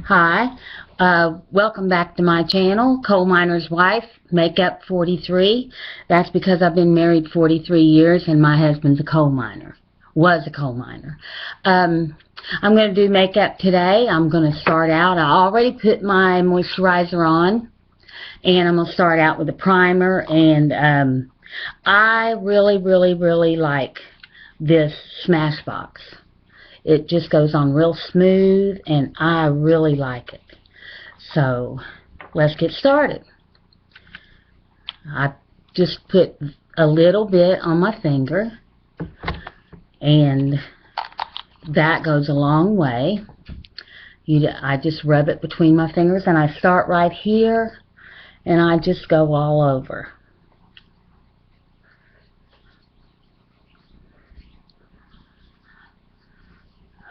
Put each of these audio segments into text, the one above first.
Hi, welcome back to my channel, Coal Miner's Wife, Makeup 43. That's because I've been married 43 years and my husband's a coal miner. Was a coal miner. I'm going to do makeup today. I'm going to start out. I already put my moisturizer on, and I'm going to start out with a primer. And I really like this Smashbox. It just goes on real smooth, and I really like it. So, let's get started. I just put a little bit on my finger, and that goes a long way. I just rub it between my fingers, and I start right here, and I just go all over.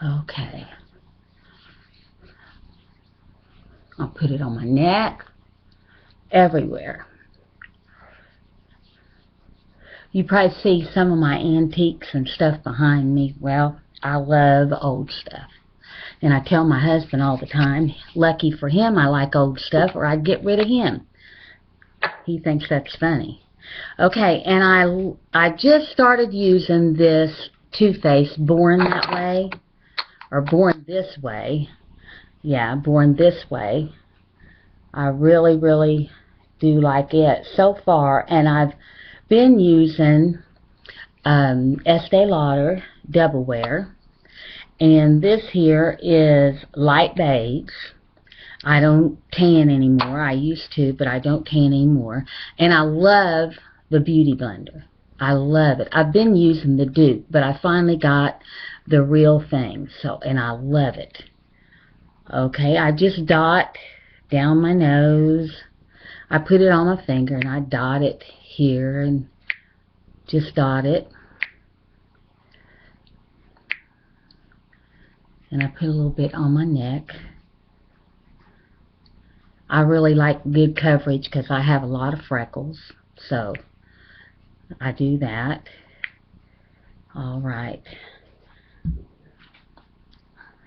Okay. I'll put it on my neck, everywhere. You probably see some of my antiques and stuff behind me. Well, I love old stuff. And I tell my husband all the time, lucky for him I like old stuff or I'd get rid of him. He thinks that's funny. Okay, and I just started using this Too Faced Born That Way. Or Born This Way. Yeah, Born This Way. I really do like it so far. And I've been using Estee Lauder Double Wear. And this here is light beige. I don't tan anymore. I used to, but I don't tan anymore. And I love the Beauty Blender. I love it. I've been using the dupe, but I finally got the real thing. So, and I love it. Okay, I just dot down my nose. I put it on my finger and I dot it here and just dot it. And I put a little bit on my neck. I really like good coverage because I have a lot of freckles. So, I do that. Alright.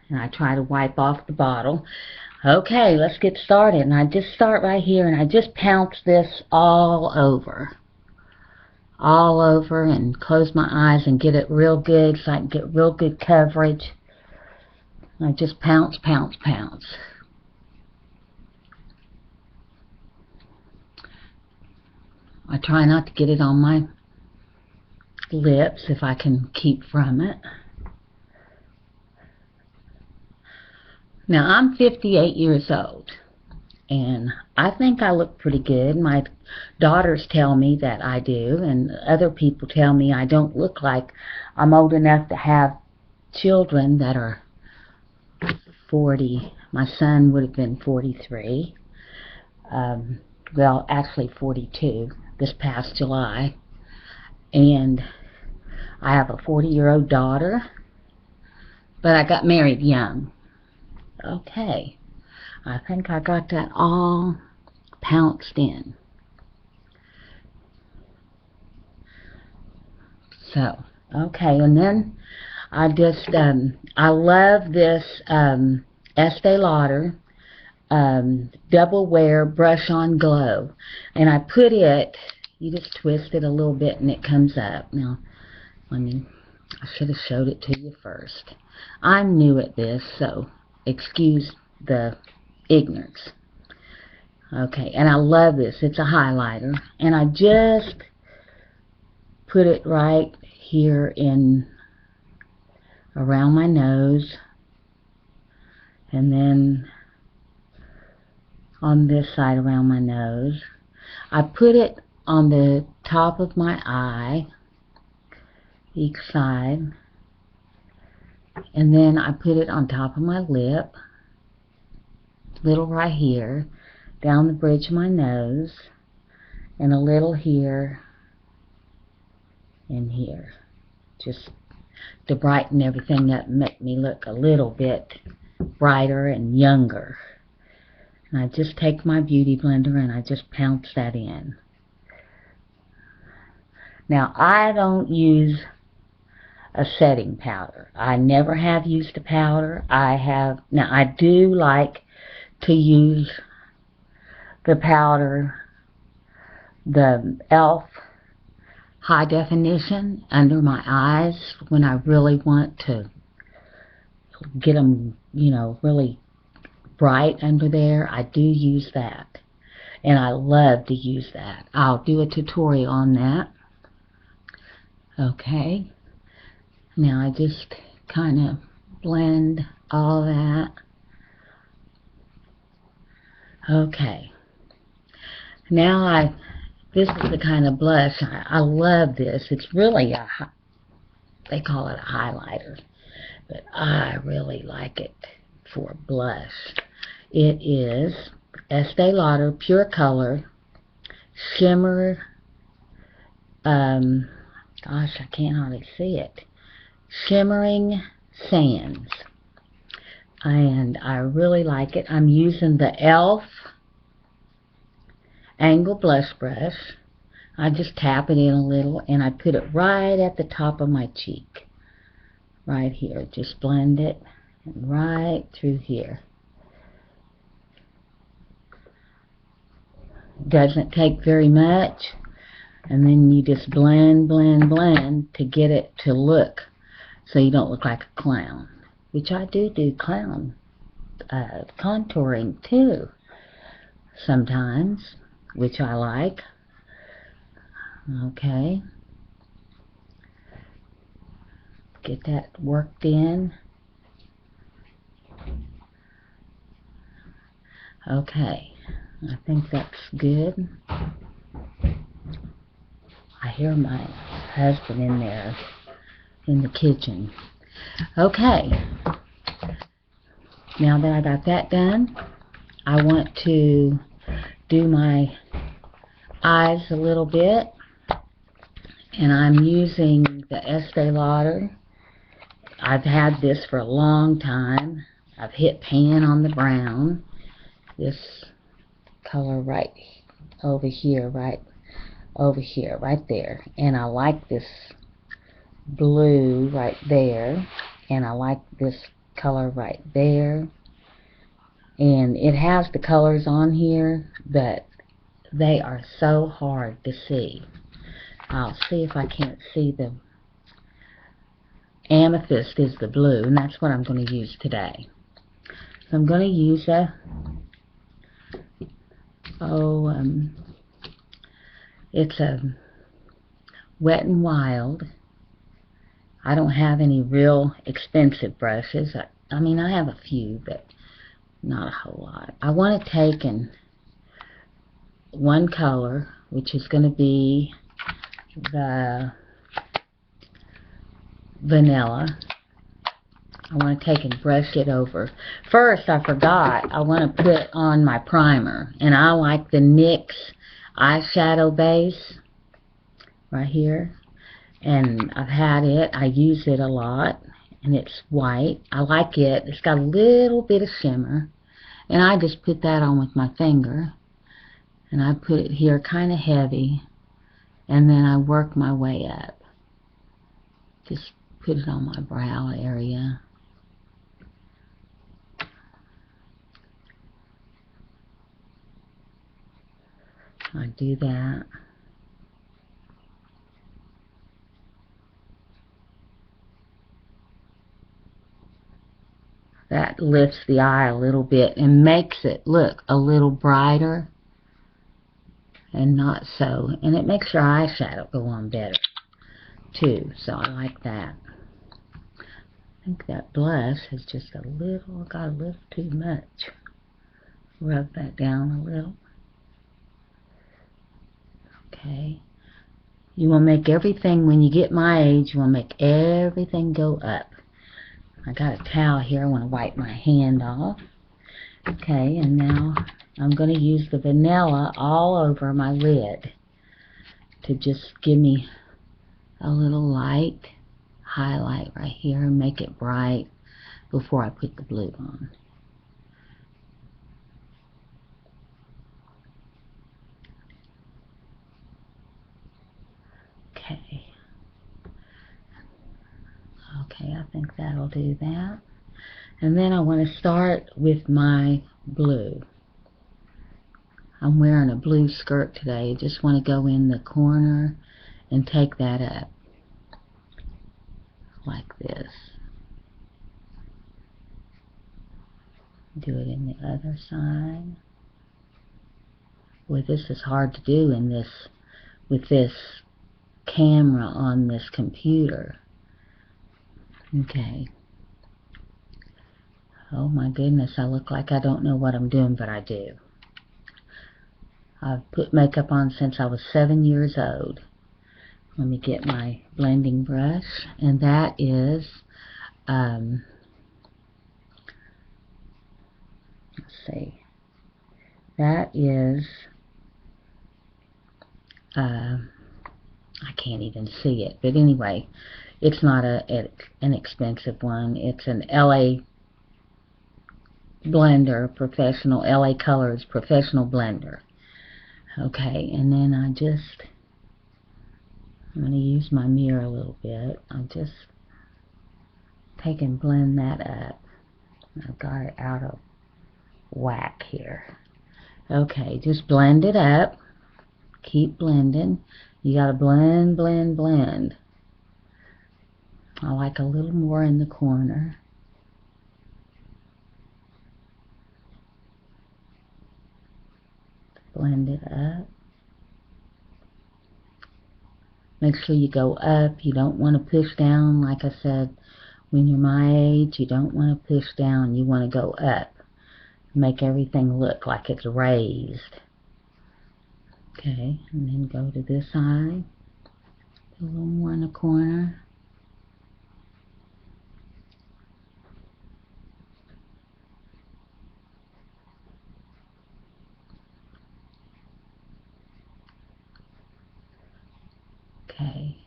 And I try to wipe off the bottle. Okay, let's get started. And I just start right here and I just pounce this all over. All over, and close my eyes and get it real good so I can get real good coverage. And I just pounce. I try not to get it on my lips if I can keep from it. Now, I'm 58 years old, and I think I look pretty good. My daughters tell me that I do, and other people tell me I don't look like I'm old enough to have children that are 40. My son would have been 43. Well, actually 42 this past July. And I have a 40-year-old daughter, but I got married young. Okay, I think I got that all pounced in. So, okay, and then I just, I love this Estee Lauder Double Wear Brush On Glow. And I put it, you just twist it a little bit and it comes up. Now, I should have showed it to you first. I'm new at this, so excuse the ignorance. Okay, and I love this. It's a highlighter. And I just put it right here in around my nose. And then on this side around my nose. I put it on the top of my eye, each side. And then I put it on top of my lip, little right here, down the bridge of my nose, and a little here and here. Just to brighten everything up and make me look a little bit brighter and younger. And I just take my Beauty Blender and I just pounce that in. Now, I don't use a setting powder. I never have used a powder. Now I do like to use the powder, the e.l.f. high definition under my eyes when I really want to get them, you know, really bright under there. I do use that, and I love to use that. I'll do a tutorial on that. Okay, now I just kind of blend all that. Okay, now this is the kind of blush. I love this. It's really they call it a highlighter, but I really like it for blush. It is Estee Lauder Pure Color Shimmer, gosh, I can't hardly see it, Shimmering Sands. And I really like it. I'm using the e.l.f. Angle Blush Brush. I just tap it in a little, and I put it right at the top of my cheek. Right here. Just blend it right through here. Doesn't take very much. And then you just blend, blend, blend to get it to look so you don't look like a clown. Which I do clown contouring too sometimes, which I like. Okay. Get that worked in. Okay. I think that's good. I hear my husband in there in the kitchen. Okay, now that I got that done, I want to do my eyes a little bit, and I'm using the Estee Lauder. I've had this for a long time. I've hit pan on the brown. This color right over here, right there. And I like this blue right there, and I like this color right there, and it has the colors on here, but they are so hard to see. I'll see if I can't see the amethyst is the blue, and that's what I'm going to use today. So I'm going to use it's a Wet n Wild. I don't have any real expensive brushes. I mean, I have a few, but not a whole lot. I want to take one color, which is going to be the vanilla. I want to take and brush it over. First, I forgot, I want to put on my primer. And I like the NYX eyeshadow base right here. And I've had it. I use it a lot. And it's white. I like it. It's got a little bit of shimmer. And I just put that on with my finger. And I put it here kind of heavy. And then I work my way up. Just put it on my brow area. I do that. That lifts the eye a little bit and makes it look a little brighter and not so. And it makes your eyeshadow go on better too. So I like that. I think that blush has just got a little too much. Rub that down a little. Okay. You want to make everything, when you get my age, you want to make everything go up. I got a towel here. I want to wipe my hand off. Okay, and now I'm going to use the vanilla all over my lid to just give me a little light highlight right here and make it bright before I put the blue on. Okay. Okay, I think that'll do that. And then I want to start with my blue. I'm wearing a blue skirt today. I just want to go in the corner and take that up like this. Do it in the other side. Boy, this is hard to do in this with this camera on this computer. Okay. Oh my goodness, I look like I don't know what I'm doing, but I do. I've put makeup on since I was 7 years old. Let me get my blending brush, and that is, let's see, that is, I can't even see it, but anyway, it's not an expensive one. It's an LA blender, professional, LA Colors professional blender. Okay, and then I'm going to use my mirror a little bit. I'll just take and blend that up. I've got it out of whack here. Okay, just blend it up. Keep blending. You got to blend, blend, blend. I like a little more in the corner. Blend it up. Make sure you go up. You don't want to push down. Like I said, when you're my age, you don't want to push down. You want to go up. Make everything look like it's raised. Okay, and then go to this side. A little more in the corner. Okay.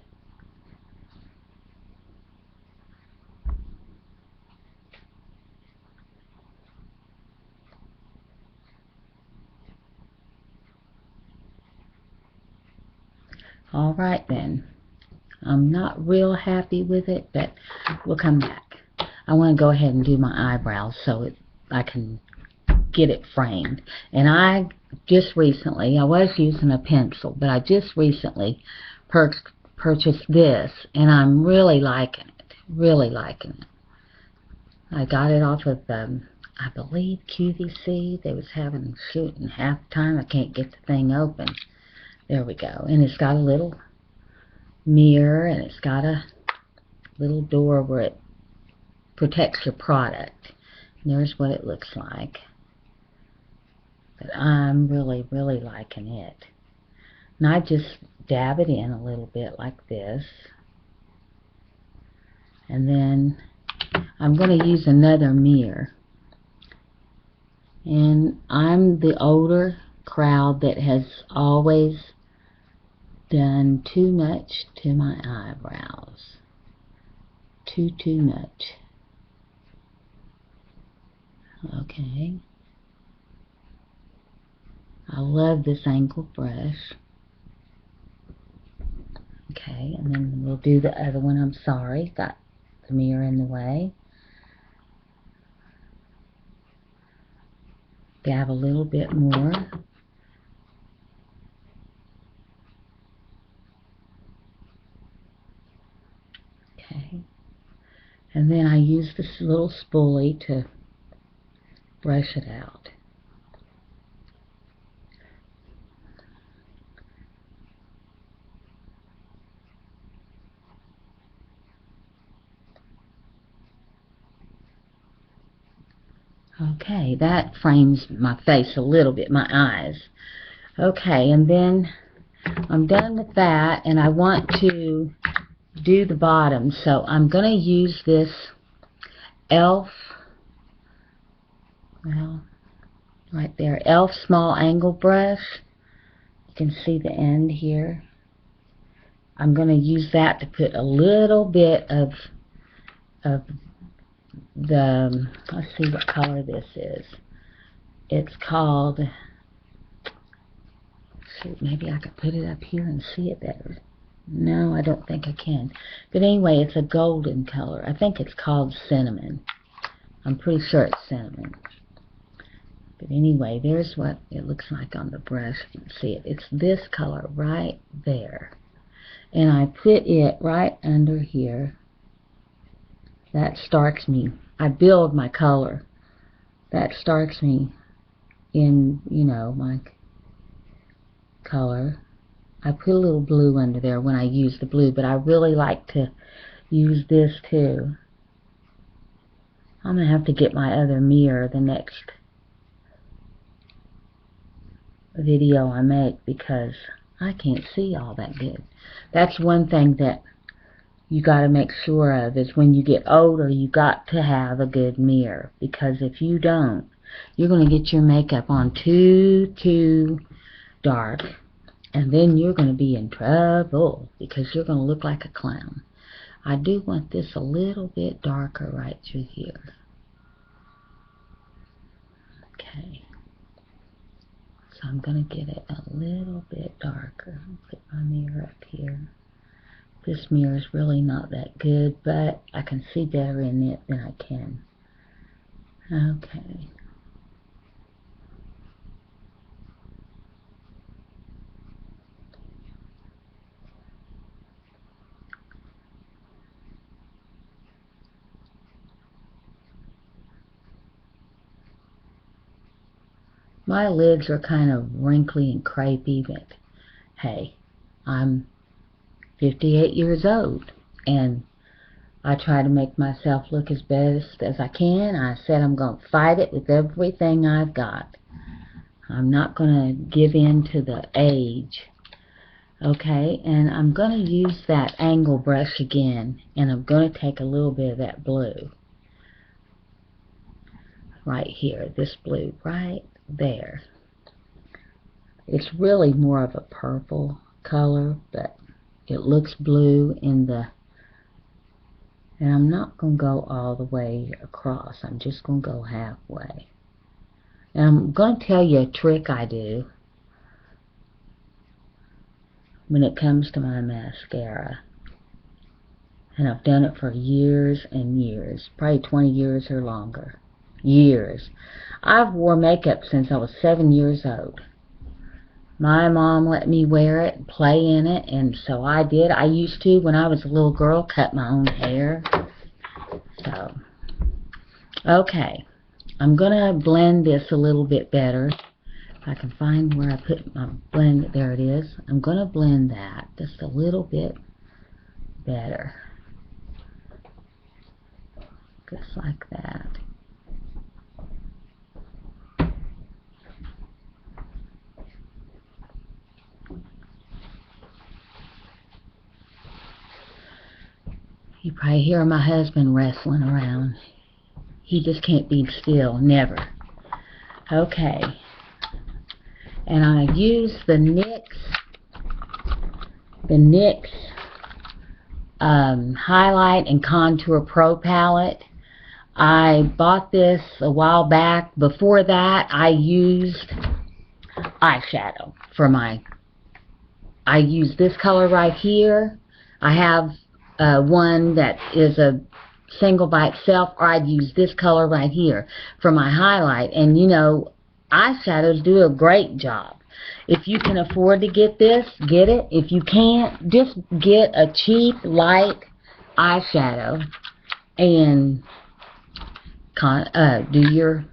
All right then. I'm not real happy with it, but we'll come back. I want to go ahead and do my eyebrows so I can get it framed. And I just recently, I was using a pencil, but I just recently purchased this, and I'm really liking it. Really liking it. I got it off of, I believe, QVC. They was having shooting half the time. I can't get the thing open. There we go. And it's got a little mirror, and it's got a little door where it protects your product. And there's what it looks like. But I'm really, really liking it. And I just dab it in a little bit like this. And then I'm going to use another mirror. And I'm the older crowd that has always done too much to my eyebrows. Too much. Okay. I love this angled brush. Okay, and then we'll do the other one. I'm sorry, got the mirror in the way. Dab a little bit more. Okay. And then I use this little spoolie to brush it out. Okay, that frames my face a little bit, my eyes. Okay, and then I'm done with that, and I want to do the bottom, so I'm going to use this e.l.f., well, right there, e.l.f. small angle brush. You can see the end here. I'm going to use that to put a little bit of the, let's see what color this is. It's called, shoot, maybe I could put it up here and see it better. No, I don't think I can. But anyway, it's a golden color. I think it's called cinnamon. I'm pretty sure it's cinnamon. But anyway, there's what it looks like on the brush. You can see it. It's this color right there. And I put it right under here. That starts me. I build my color. That starts me in, you know, my color. I put a little blue under there when I use the blue, but I really like to use this too. I'm going to have to get my other mirror the next video I make because I can't see all that good. That's one thing that you got to make sure of is when you get older, you got to have a good mirror, because if you don't, you're going to get your makeup on too dark, and then you're going to be in trouble because you're going to look like a clown. I do want this a little bit darker right through here. Okay. So I'm going to get it a little bit darker. Put my mirror up here. This mirror is really not that good, but I can see better in it than I can. Okay. My lids are kind of wrinkly and crepey, but hey, I'm 58 years old, and I try to make myself look as best as I can. I said I'm going to fight it with everything I've got. I'm not going to give in to the age. Okay, and I'm going to use that angle brush again, and I'm going to take a little bit of that blue. Right here, this blue, right there. It's really more of a purple color, but it looks blue in the, and I'm not going to go all the way across. I'm just going to go halfway. And I'm going to tell you a trick I do when it comes to my mascara. And I've done it for years and years, probably 20 years or longer. Years. I've wore makeup since I was 7 years old. My mom let me wear it and play in it, and so I did. I used to, when I was a little girl, cut my own hair. So, okay. I'm going to blend this a little bit better. If I can find where I put my blend, there it is. I'm going to blend that just a little bit better. Just like that. You probably hear my husband wrestling around. He just can't be still, never. Okay. And I use the NYX Highlight and Contour Pro palette. I bought this a while back. Before that, I used eyeshadow for my, I use this color right here. I have one that is a single by itself, or I'd use this color right here for my highlight. And you know, eyeshadows do a great job. If you can afford to get this, get it. If you can't, just get a cheap light eyeshadow and do your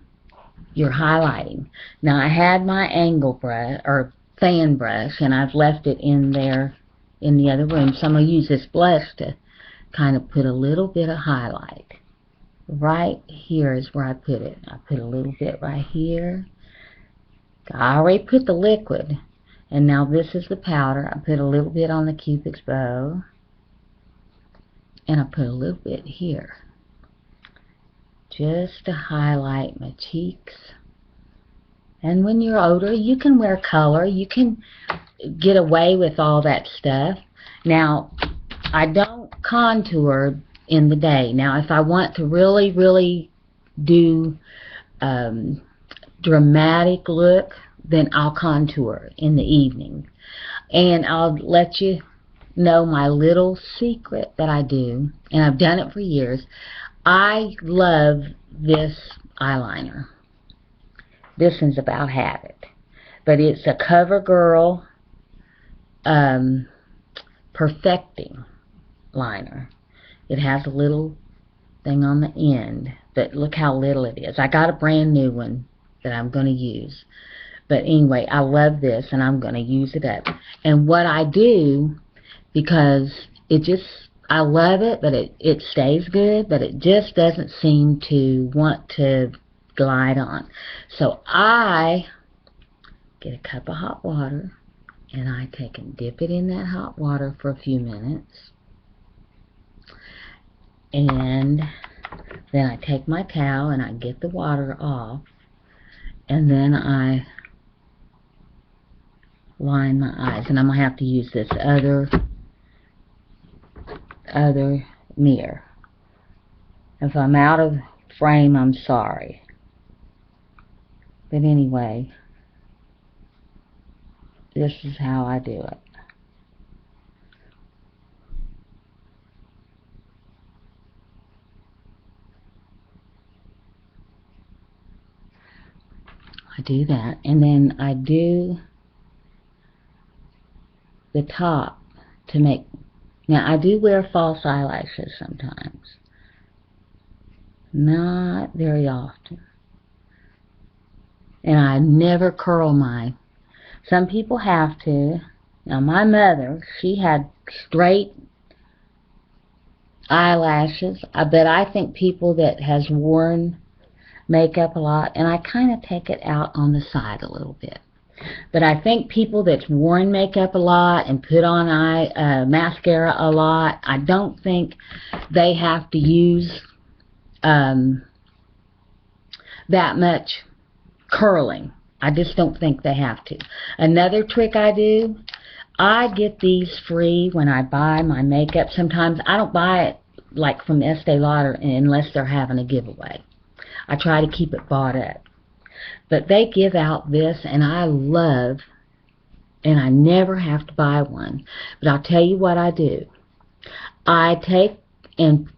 highlighting. Now I had my angle brush or fan brush, and I've left it in there in the other room, so I'm going to use this blush to kind of put a little bit of highlight. Right here is where I put it. I put a little bit right here. I already put the liquid, and now this is the powder. I put a little bit on the Cupid's bow, and I put a little bit here just to highlight my cheeks. And when you're older, you can wear color. You can get away with all that stuff. Now, I don't contour in the day. Now, if I want to really do dramatic look, then I'll contour in the evening. And I'll let you know my little secret that I do, and I've done it for years. I love this eyeliner. This one's about Habit. But it's a CoverGirl Perfecting liner. It has a little thing on the end, but look how little it is. I got a brand new one that I'm going to use. But anyway, I love this, and I'm going to use it up. And what I do, because I love it, but it stays good, but it just doesn't seem to want to glide on. So I get a cup of hot water, and I take and dip it in that hot water for a few minutes. And then I take my towel and I get the water off, and then I line my eyes. And I'm going to have to use this other mirror. If I'm out of frame, I'm sorry. But anyway, this is how I do it. I do that, and then I do the top to make. Now, I do wear false eyelashes sometimes. Not very often. And I never curl mine. Some people have to. Now, my mother, she had straight eyelashes. But I think people that has worn makeup a lot, and I kind of take it out on the side a little bit. But I think people that's worn makeup a lot and put on mascara a lot, I don't think they have to use that much curling. I just don't think they have to. Another trick I do, I get these free when I buy my makeup. Sometimes I don't buy it like from Estee Lauder unless they're having a giveaway. I try to keep it bought up. But they give out this, and I love, and I never have to buy one. But I'll tell you what I do. I take, and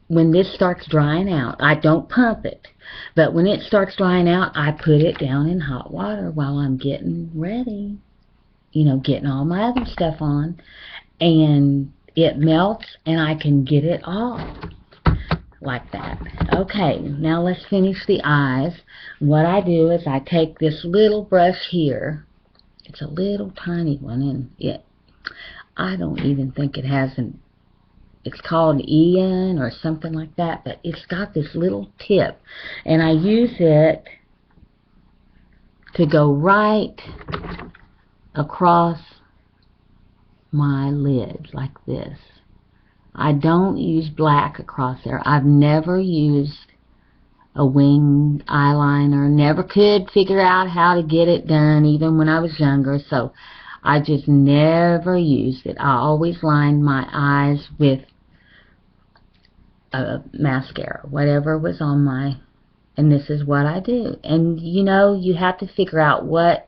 when this starts drying out, I don't pump it. But when it starts drying out, I put it down in hot water while I'm getting ready. You know, getting all my other stuff on. And it melts, and I can get it off. Like that. Okay, now let's finish the eyes. What I do is I take this little brush here. It's a little tiny one, and I don't even think it has it's called Ian or something like that, but it's got this little tip, and I use it to go right across my lid like this. I don't use black across there. I've never used a winged eyeliner. Never could figure out how to get it done, even when I was younger. So I just never used it. I always lined my eyes with a mascara, whatever was on my, and this is what I do. And you know, you have to figure out what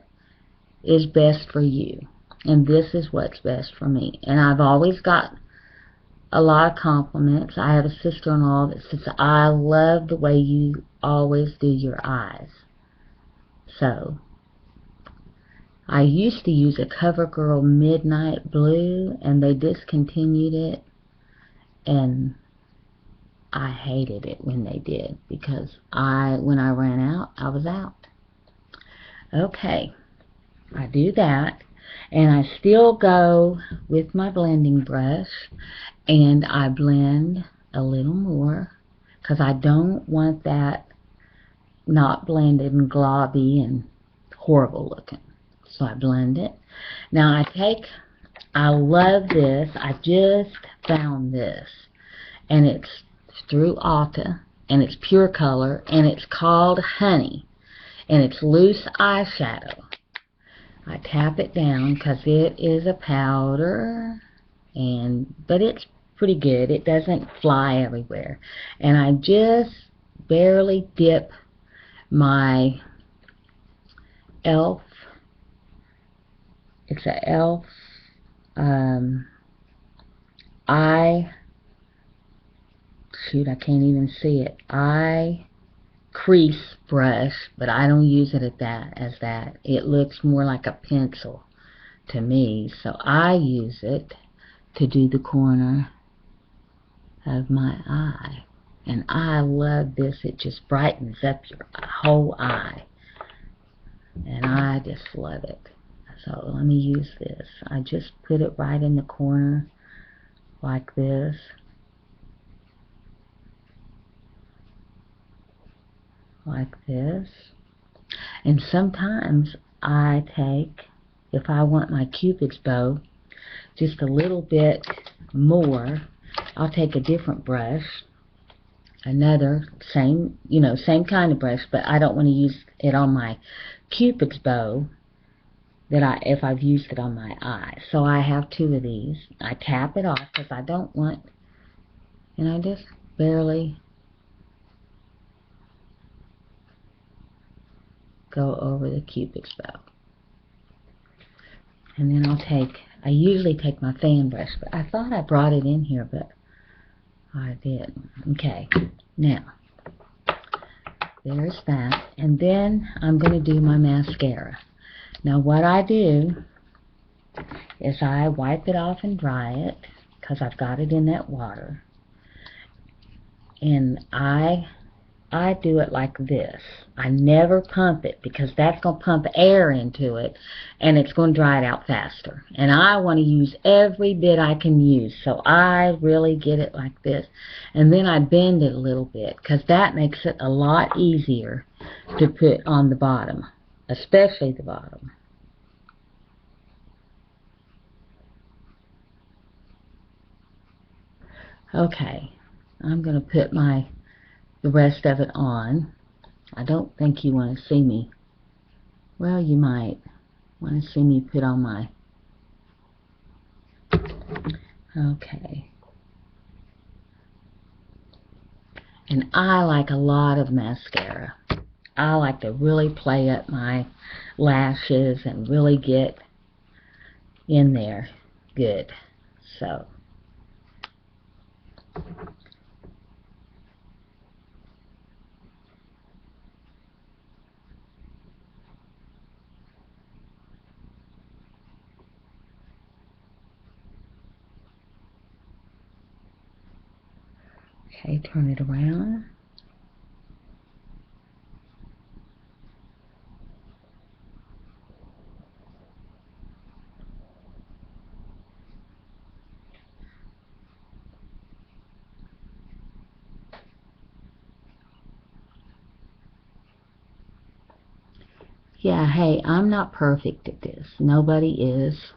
is best for you. And this is what's best for me. And I've always got a lot of compliments. I have a sister-in-law that says, I love the way you always do your eyes. So, I used to use a CoverGirl Midnight Blue, and they discontinued it, and I hated it when they did, because when I ran out, I was out. Okay, I do that, and I still go with my blending brush, and I blend a little more, because I don't want that not blended and globby and horrible looking. So I blend it. Now I love this. I just found this, and it's through Ulta, and it's Pure Color, and it's called Honey, and it's loose eyeshadow. I tap it down because it is a powder, but it's pretty good. It doesn't fly everywhere. And I just barely dip my it's a e.l.f. Shoot, I can't even see it. Eye crease brush, but I don't use it as that. It looks more like a pencil to me, so I use it to do the corner of my eye. And I love this. It just brightens up your whole eye. And I just love it. So let me use this. I just put it right in the corner like this. Like this. And sometimes I take, if I want my Cupid's bow just a little bit more, I'll take a different brush, another same kind of brush, but I don't want to use it on my Cupid's bow if I've used it on my eye. So I have two of these. I tap it off because I don't want, and I just barely go over the Cupid's bow. And then I usually take my fan brush, but I thought I brought it in here, but I didn't. Okay, now, there's that. And then I'm going to do my mascara. Now what I do is I wipe it off and dry it, because I've got it in that water. And I do it like this. I never pump it, because that's going to pump air into it, and it's going to dry it out faster. And I want to use every bit I can use, so I really get it like this. And then I bend it a little bit, because that makes it a lot easier to put on the bottom, especially the bottom. Okay, I'm going to put the rest of it on. I don't think you want to see me. Well, you might want to see me put on my... Okay. And I like a lot of mascara. I like to really play up my lashes and really get in there good. So... Okay, turn it around. Yeah, hey, I'm not perfect at this. Nobody is.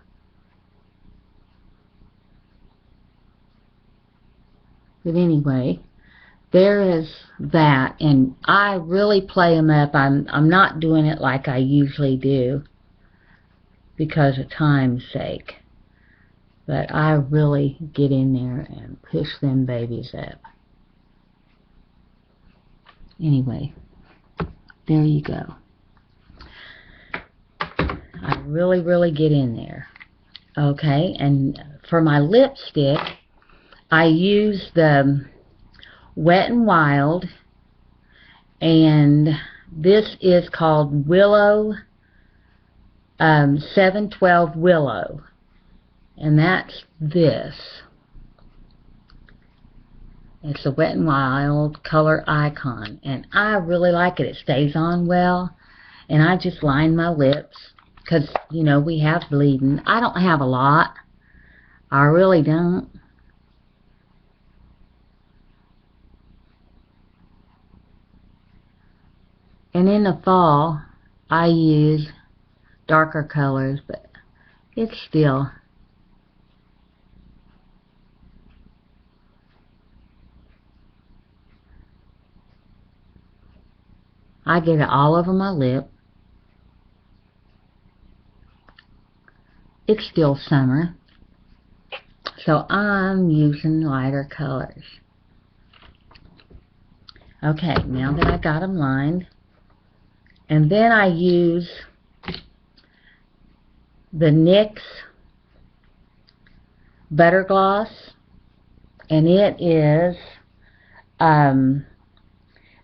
But anyway, there is that, and I really play them up. I'm not doing it like I usually do because of time's sake. But I really get in there and push them babies up. Anyway, there you go. I really get in there. Okay, and for my lipstick, I use the Wet n Wild, and this is called Willow 712 Willow, and that's this. It's a Wet n Wild color icon, and I really like it. It stays on well, and I just line my lips because, you know, we have bleeding. I don't have a lot. I really don't. And in the fall, I use darker colors, but it's still... I get it all over my lip. It's still summer, so I'm using lighter colors. Okay, now that I got them lined, and then I use the NYX Butter Gloss, and it is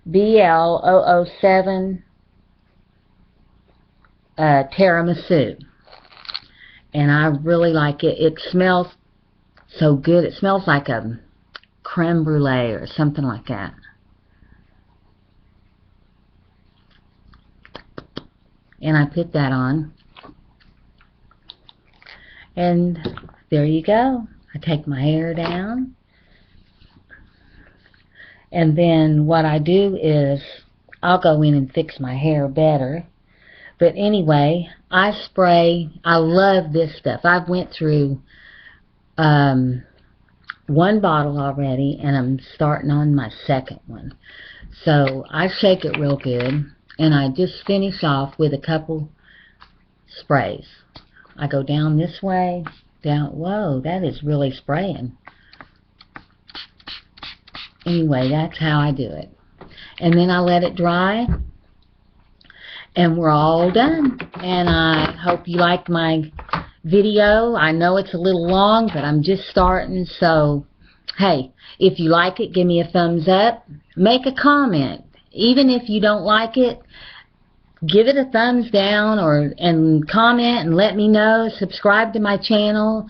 BL007 tiramisu. And I really like it. It smells so good. It smells like a creme brulee or something like that. And I put that on. And there you go. I take my hair down. And then what I do is I'll go in and fix my hair better. But anyway, I spray. I love this stuff. I've went through one bottle already, and I'm starting on my second one. So I shake it real good, and I just finish off with a couple sprays. I go down this way, down. Whoa, that is really spraying. Anyway, that's how I do it. And then I let it dry, and we're all done. And I hope you liked my video. I know it's a little long, but I'm just starting. So, hey, if you like it, give me a thumbs up. Make a comment. Even if you don't like it, give it a thumbs down and comment and let me know. Subscribe to my channel.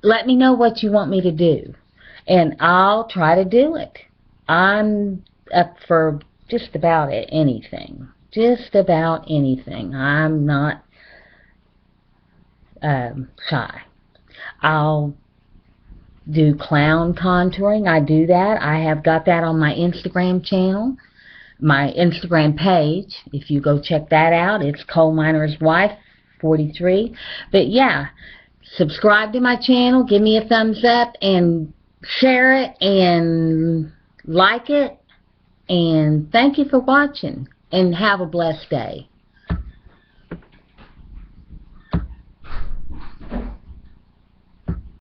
Let me know what you want me to do, and I'll try to do it. I'm up for just about anything. Just about anything. I'm not shy. I'll do clown contouring. I do that. I have got that on my Instagram channel, my Instagram page. If you go check that out, it's Coal Miner's Wife 43. But yeah, subscribe to my channel, give me a thumbs up, and share it and like it. And thank you for watching, and have a blessed day.